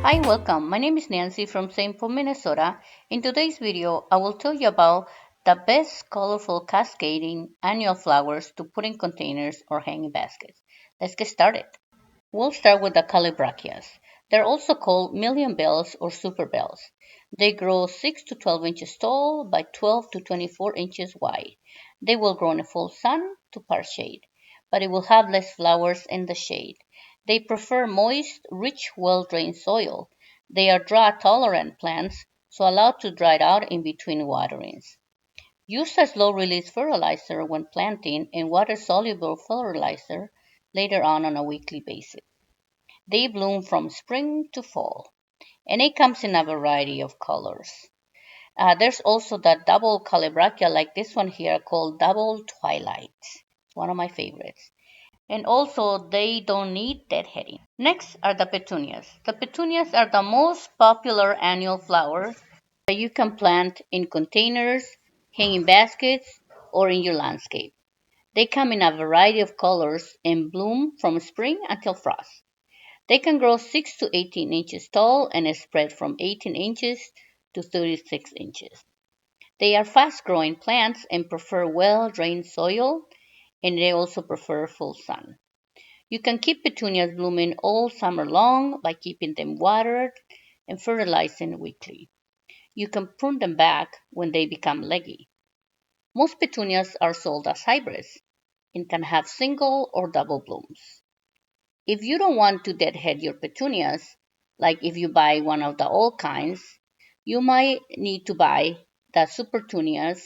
Hi, welcome. My name is Nancy from St. Paul, Minnesota. In today's video, I will tell you about the best colorful cascading annual flowers to put in containers or hanging baskets. Let's get started. We'll start with the Calibrachoas. They're also called million bells or super bells. They grow 6 to 12 inches tall by 12 to 24 inches wide. They will grow in the full sun to part shade, but it will have less flowers in the shade. They prefer moist, rich, well-drained soil. They are drought-tolerant plants, so allowed to dry out in between waterings. Use as low-release fertilizer when planting and water-soluble fertilizer later on a weekly basis. They bloom from spring to fall, and it comes in a variety of colors. There's also the double calibrachia like this one here called double twilight. It's one of my favorites. And also they don't need deadheading. Next are the petunias. The petunias are the most popular annual flower that you can plant in containers, hanging baskets, or in your landscape. They come in a variety of colors and bloom from spring until frost. They can grow 6 to 18 inches tall and spread from 18 inches to 36 inches. They are fast growing plants and prefer well drained soil, and they also prefer full sun. You can keep petunias blooming all summer long by keeping them watered and fertilizing weekly. You can prune them back when they become leggy. Most petunias are sold as hybrids and can have single or double blooms. If you don't want to deadhead your petunias, like if you buy one of the old kinds, you might need to buy the supertunias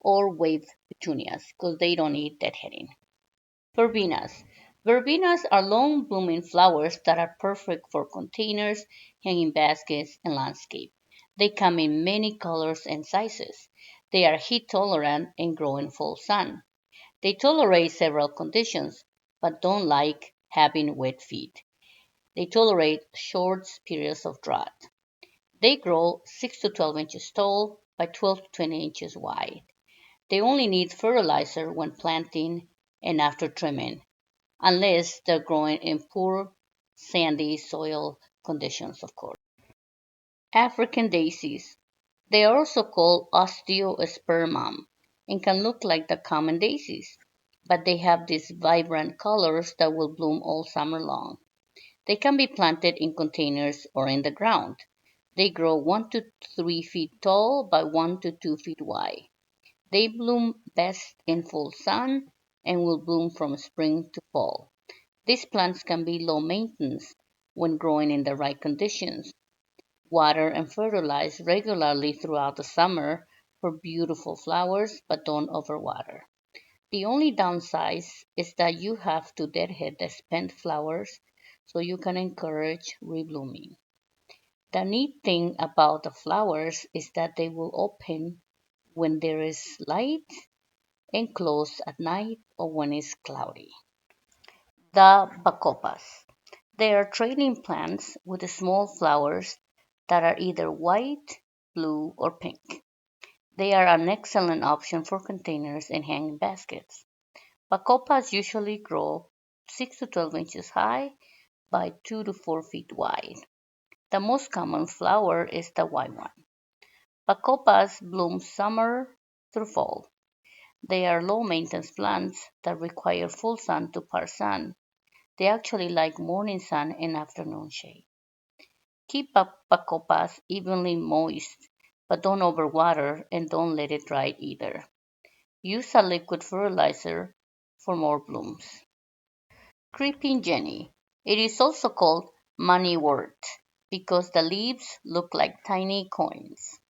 or wave petunias because they don't need deadheading. Verbenas. Verbenas are long blooming flowers that are perfect for containers, hanging baskets, and landscape. They come in many colors and sizes. They are heat tolerant and grow in full sun. They tolerate several conditions, but don't like having wet feet. They tolerate short periods of drought. They grow 6 to 12 inches tall by 12 to 20 inches wide. They only need fertilizer when planting and after trimming, unless they're growing in poor sandy soil conditions, of course. African daisies. They are also called osteospermum and can look like the common daisies, but they have these vibrant colors that will bloom all summer long. They can be planted in containers or in the ground. They grow 1 to 3 feet tall by 1 to 2 feet wide. They bloom best in full sun and will bloom from spring to fall. These plants can be low maintenance when growing in the right conditions. Water and fertilize regularly throughout the summer for beautiful flowers, but don't overwater. The only downside is that you have to deadhead the spent flowers so you can encourage reblooming. The neat thing about the flowers is that they will open when there is light and close at night or when it's cloudy. The Bacopas. They are trailing plants with small flowers that are either white, blue, or pink. They are an excellent option for containers and hanging baskets. Bacopas usually grow 6 to 12 inches high by 2 to 4 feet wide. The most common flower is the white one. Bacopas bloom summer through fall. They are low maintenance plants that require full sun to part sun. They actually like morning sun and afternoon shade. Keep Bacopas evenly moist, but don't overwater and don't let it dry either. Use a liquid fertilizer for more blooms. Creeping Jenny. It is also called moneywort because the leaves look like tiny coins.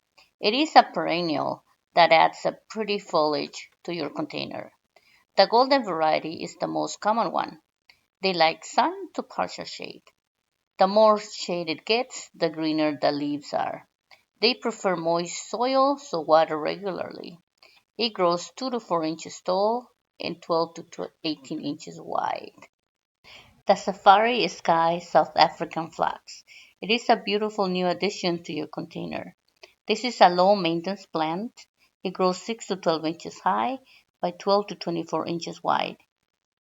It is a perennial that adds a pretty foliage to your container. The golden variety is the most common one. They like sun to partial shade. The more shade it gets, the greener the leaves are. They prefer moist soil, so water regularly. It grows 2 to 4 inches tall and 12 to 18 inches wide. The Safari Sky South African phlox. It is a beautiful new addition to your container. This is a low maintenance plant. It grows 6 to 12 inches high by 12 to 24 inches wide.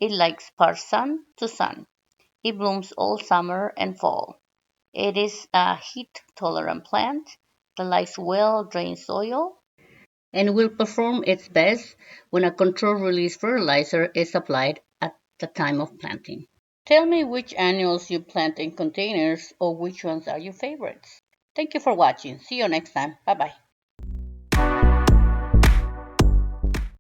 It likes part sun to sun. It blooms all summer and fall. It is a heat-tolerant plant that likes well-drained soil and will perform its best when a controlled release fertilizer is applied at the time of planting. Tell me which annuals you plant in containers or which ones are your favorites. Thank you for watching. See you next time. Bye bye.